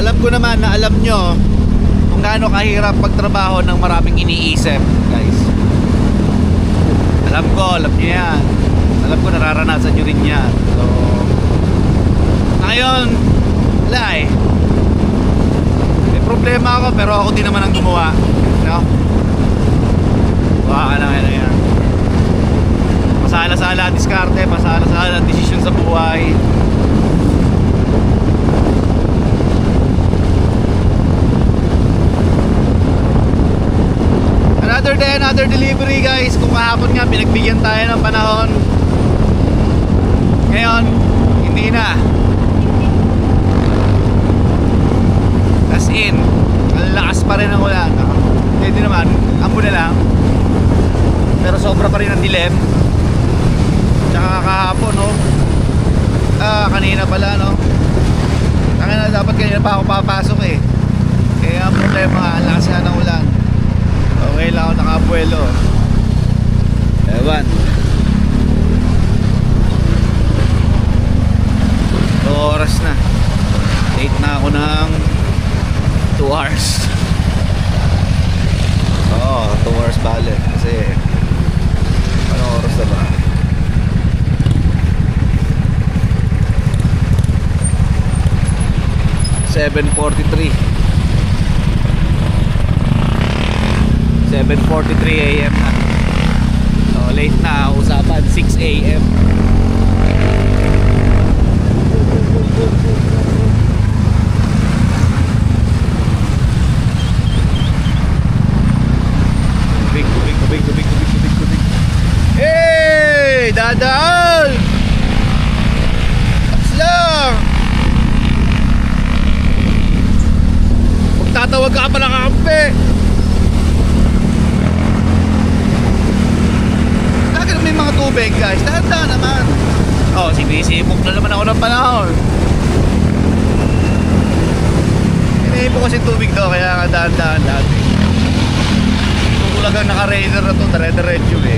alam ko naman na alam nyo kung gaano kahirap pagtrabaho ng maraming iniisip, guys. Alam nyo yan. Alam ko nararanasan nyo rin yan. So ngayon, wala eh. May problema ako pero ako din naman ang gumawa, no? Baka na yan. Masala-sala diskarte, masala-sala desisyon sa buhay. Another day, another delivery, guys. Kung kahapon nga pinagbigyan tayo ng panahon, ngayon hindi na. As in, ang lakas pa rin ang ulan. Hindi naman, ambo na lang. Pero sobra pa rin ang dilim. Tsaka kahapon, no? Kanina pala, no? Dapat kanina pa ako papasok eh. Kaya ang problema, ang lakas nga ng ulan. Okay lang ako nakabuelo. Ewan. 2 oras na. Late na ako ng 2 hours. Oo, 2 hours balik. Kasi anong oras na ba? (7:43) 7:43 AM na. So late na, usapan 6 AM. Tubig. Hey! Dadaan! Taps lang! Magtatawag ka pa ng kampe! Bakit may mga tubig, guys? Dahan-dahan naman. Oh, sinisipok na naman ako ng panahon. Hinihipo kasi tubig daw, kaya nga dahan-dahan dati. Talagang naka-raider na to, dire-diretso eh.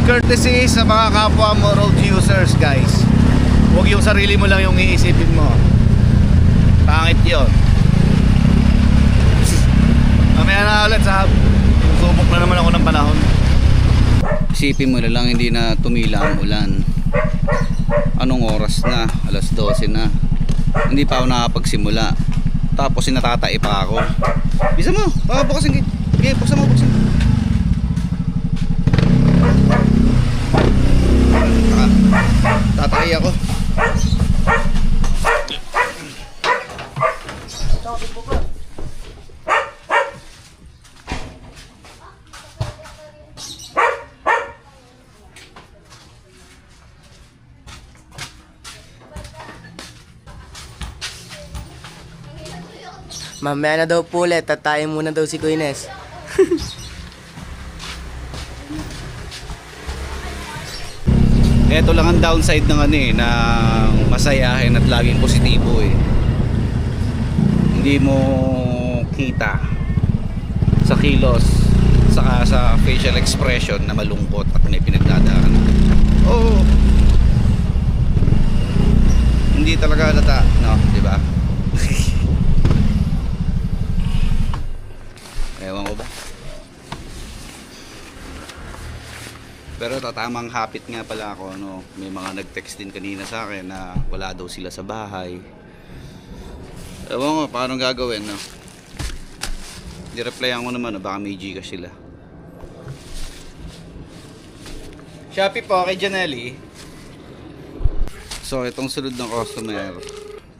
Courtesy sa mga kapwa mo road users, guys. Huwag yung sarili mo lang yung iisipin mo. Pangit yun. Mamaya na ulit sa hub. Subok na naman ako ng panahon. Isipin mo na lang, hindi na tumila ang ulan. Anong oras na? Alas 12 na. Hindi pa ako nakapagsimula. Tapos sinatatai pa ako. Bisa mo, bukas ang gate. Okay, buksan mo. Tatay ako. Mamaya na daw po ulit, tatayin muna daw si Kuya Ines. Ito lang ang downside ng ano eh, ng masayahin at laging positibo eh. Hindi mo kita sa kilos, saka sa facial expression na malungkot at may pinagdadaan. Oo. Hindi talaga halata, no, di ba? Ewan ko ba? Pero tatamang hapit nga pala ako, no? May mga nag-text din kanina sa akin na wala daw sila sa bahay. Ewan ko, paano gagawin, no? Di-replyan ko naman, no? Baka may Gcash sila. Shopee po, kay Janelli. So, itong sunod ng customer,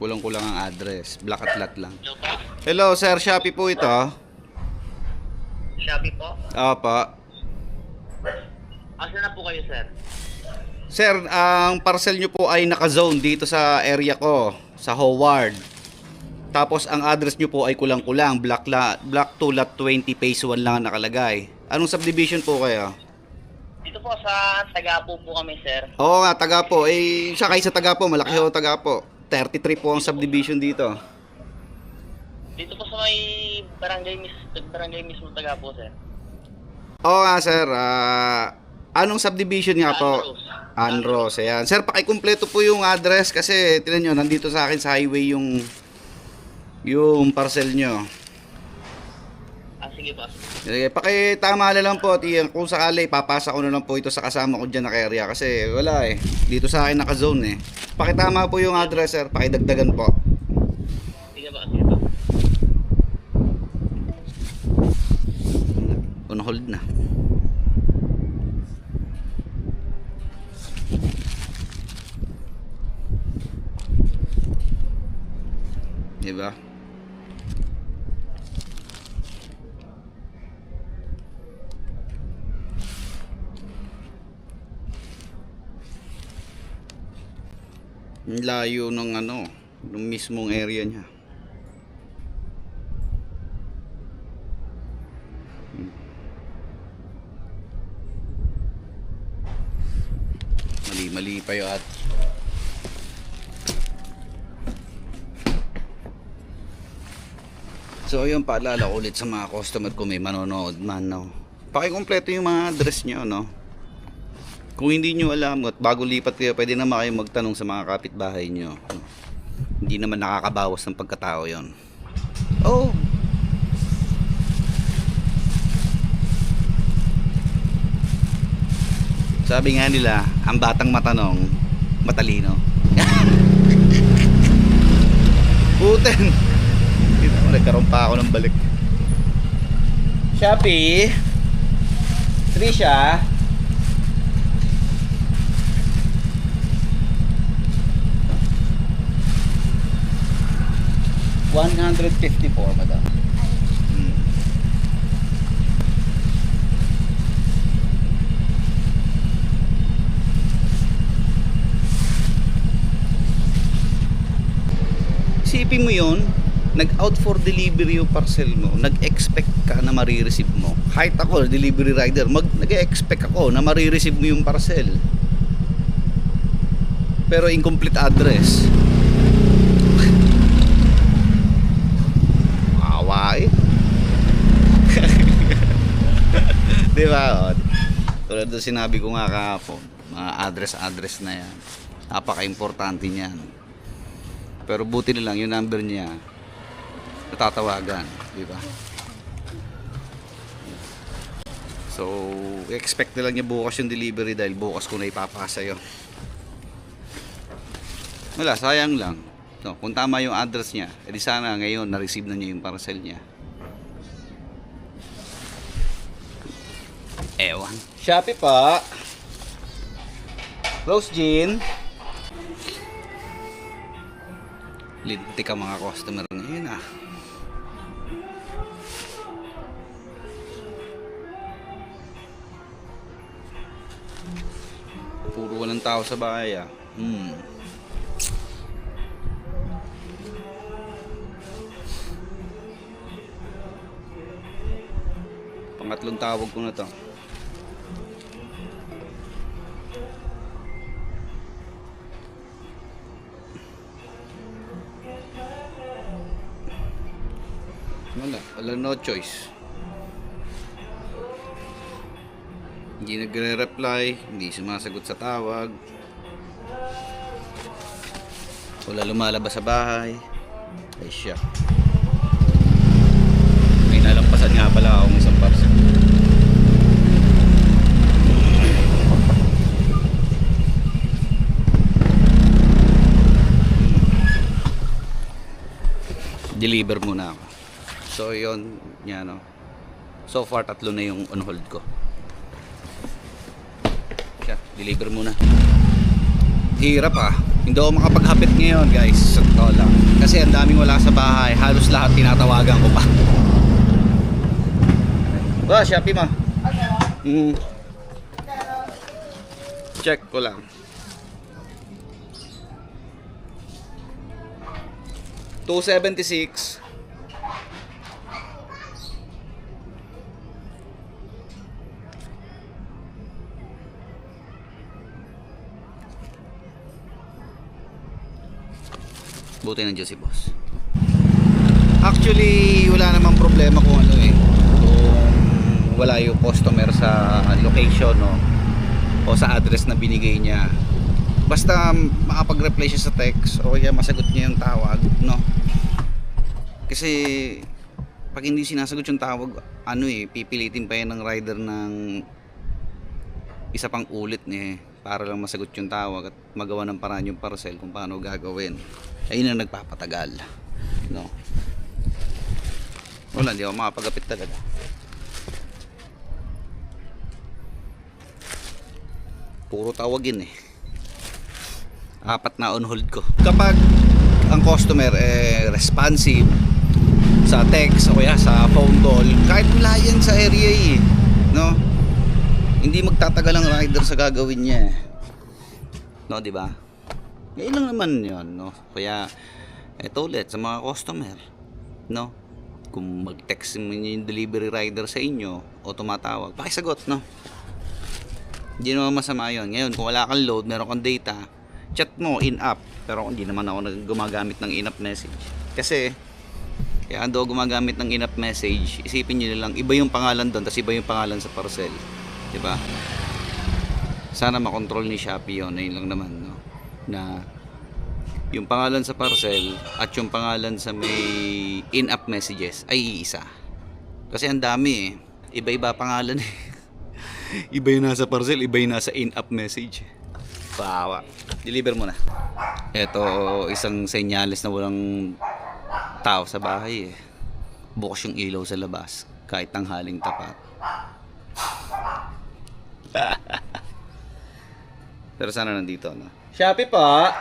kulang-kulang ang address. Black at Lat lang. Hello, sir. Shopee po ito. Shopee po? Opo. Asa na po kayo, sir? Sir, ang parcel nyo po ay naka-zone dito sa area ko, sa Howard. Tapos ang address nyo po ay kulang-kulang, Block 2 Lot 20 Phase 1 lang ang nakalagay. Anong subdivision po kayo? Dito po sa Tagapo po kami, sir. Oo nga, Tagapo. Eh, siya kayo sa Tagapo, malaki ho Tagapo. 33 po ang subdivision dito. Dito po sa may barangay mismo Tagapo, sir. Oo nga, sir. Anong subdivision nga po? Anros, ayan. Sir, pakikumpleto po yung address kasi tinan nyo, nandito sa akin sa highway yung parcel nyo. Sige po. Sige, pakitama na lang po at kung sakali papasa ko na lang po ito sa kasama ko dyan na area kasi wala eh. Dito sa akin naka-zone eh. Pakitama po yung address, sir, pakidagdagan po. Sige po, sige po. On hold na. Diba? Ang layo ng ano, ng mismong area niya. Mali pa yun at so yun, paalala ko ulit sa mga customer ko may manonood man, no? Pakikumpleto yung mga address nyo, no? Kung hindi nyo alam at bago lipat kayo, pwede naman kayo magtanong sa mga kapitbahay nyo. Hindi naman nakakabawas ng pagkatao yon. Oh! Sabi nga nila, ang batang matanong, matalino. Puten! Nagkaroon pa ako ng balik. Shopee, Trisha, $154, madam. Isipin mo yun, nag-out for delivery yung parcel mo, nag-expect ka na marireceive mo. Kahit ako, delivery rider, nag-expect ako na marireceive mo yung parcel. Pero incomplete address. Awa eh. Diba? Tulad doon sinabi ko nga kahapon, mga address na yan. Napaka-importante niyan. Pero buti na lang yung number niya natatawagan, di ba? So, expect na lang niya bukas yung delivery dahil bukas ko na ipapasa yun. Wala, sayang lang. No, kung tama yung address niya, edi sana ngayon na-receive na niya yung parcel niya. Ewan. Shopee pa. Close Jean. Lintik ang mga customer ngayon ah. Puro walang tao sa bahay ah. Pangatlong tawag ko na to. Wala no choice. Hindi nagre-reply, hindi sumasagot sa tawag. Wala lumalabas sa bahay. Ay siya. May nalampasan nga pala akong isang parcel. Deliver muna ako. So yun, yan no. So far 3 na yung on hold ko. Siya, deliver muna. Hirap ah. Hindi ako makapaghapit ngayon guys. Sa totoo lang. Kasi ang daming wala sa bahay. Halos lahat tinatawagan ko pa. Ba, Shopee ma. Check ko lang. $276. Buti ng Diyos si boss. Actually, wala namang problema kung ano eh. Kung wala yung customer sa location, no. o sa address na binigay niya. Basta makapag-reply siya sa text o kaya masagot niya yung tawag, no? Kasi pag hindi sinasagot yung tawag, pipilitin pa yan ng rider ng isa pang ulit para lang masagot yung tawag at magawa ng paraan yung parcel kung paano gagawin. Ayun ang nagpapatagal, no? Wala, hindi ako makapagapit talaga. Puro tawagin 4 na on hold ko. Kapag ang customer responsive sa text o kaya sa phone call, kahit wala yan sa area no? Hindi magtatagal ang rider sa gagawin niya. No, di ba? Ngayon lang naman 'yon, no? Kaya eto ulit sa mga customer, no? Kung mag-text mo yung delivery rider sa inyo o tumatawag, pakisagot, no? Hindi naman masama 'yon. Ngayon, kung wala kang load, meron kang data, chat mo in-app. Pero hindi naman ako gumagamit ng in-app message. Kasi kaya daw gumagamit ng in-app message, isipin niyo lang iba yung pangalan doon, tapos iba yung pangalan sa parcel. 'Di ba? Sana makontrol ni Shopee 'yon, ayun lang naman, no? Na yung pangalan sa parcel at yung pangalan sa may in-app messages ay iisa. Kasi ang dami iba-iba pangalan Iba yung nasa parcel, iba yung nasa in-app message. Bawa. Deliver mo na. Ito, isang senyales na walang tao sa bahay Bukas yung ilaw sa labas kahit tanghaling tapat. Pero sana nandito, no? Shopee pa.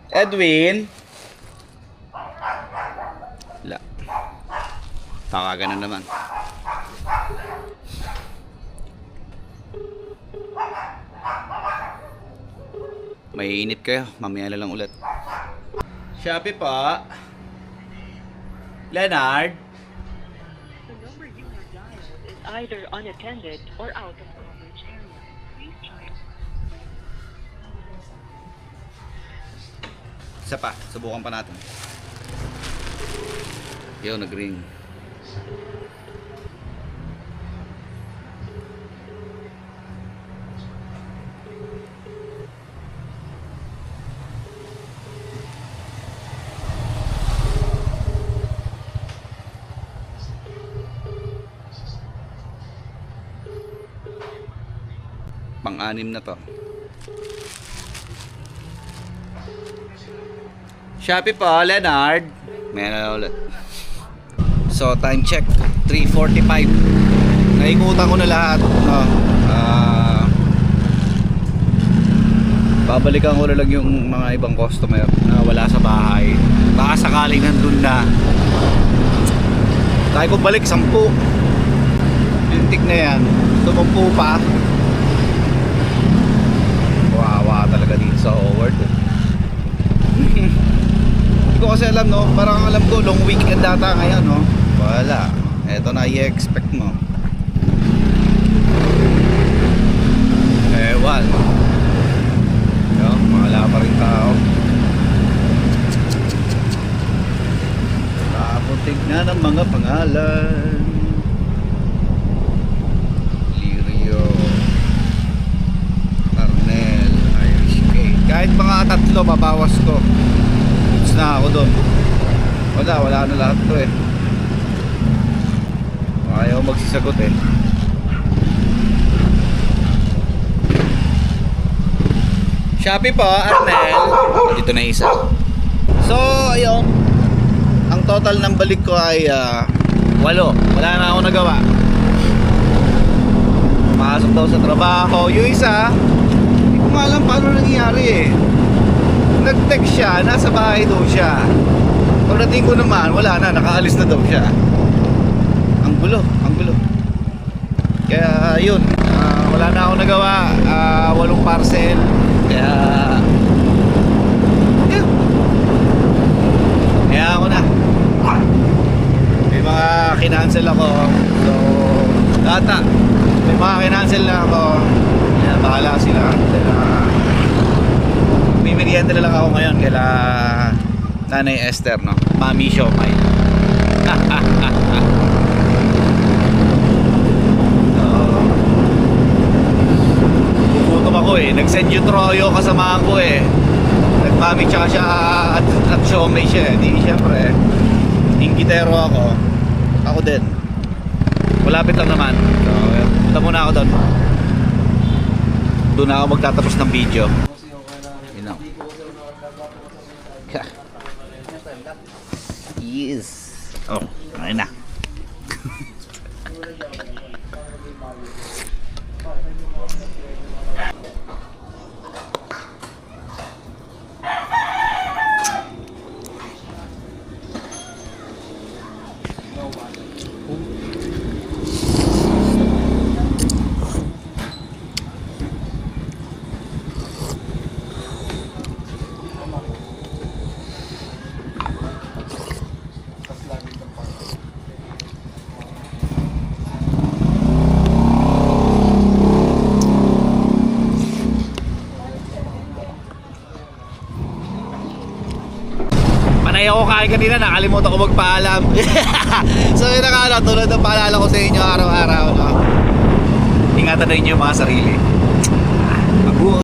Edwin. La. Takaga na naman. May init kayo, mamaya na lang ulit. Shopee pa. Leonard. The number you have dialed is either unattended or out of coverage area. Please try. Isa pa, subukan pa natin. Yo, nag-ring. Pang-anim na to. Shopee po, Leonard. May na ulit. So, time check. 3:45. Naikutan ko na lahat. No? Babalikan ko na lang yung mga ibang customer na wala sa bahay. Baka sakaling nandun na. Tayo ko balik 10. Lintik na yan. Tumumpo pa. Wawa talaga dito sa Howard. Hindi ko kasi alam, no? Parang alam ko long weekend data ngayon, no? Wala. Eto na i-expect mo. Ewan. Yo, wala pa rin tao. Taputik na ng mga pangalan. Lirio, Arnel, Irish Cake. Kahit mga 3 babawas ko. Na ako doon. Wala na lahat to ayaw magsisagot Shopee po, Arnel. Dito na isa. So, ayun. Ang total ng balik ko ay 8. Wala na ako nagawa. Pasok daw sa trabaho. Yung isa, hindi ko alam paano nangyari nag-text siya, nasa bahay daw siya. Pagdating ko naman, wala na, nakaalis na daw siya. Ang gulo. Kaya yun, wala na ako nagawa. 8 parcel. Kaya yun. Kaya ako na. May mga kinancel ako. So, data. May mga kinancel na ako. Kaya bahala sila. May merienda na lang ako ngayon kila Nanay Esther, no? Mami Siomay. So, nag-send yung Troyo kasamahan ko eh. Nagmami tsaka siya at siomay siya eh. Di syempre, ingitero ako. Ako din. Malapit lang naman. So, punta muna ako doon. Doon ako magtatapos ng video. Yun lang. Yes. Oh, ayun na. Panay ako kain kanina, nakalimutan ko magpaalam. So yun na nga, tulad ng paalala ko sa inyo araw-araw, no? Ingatan na inyo yung mga sarili.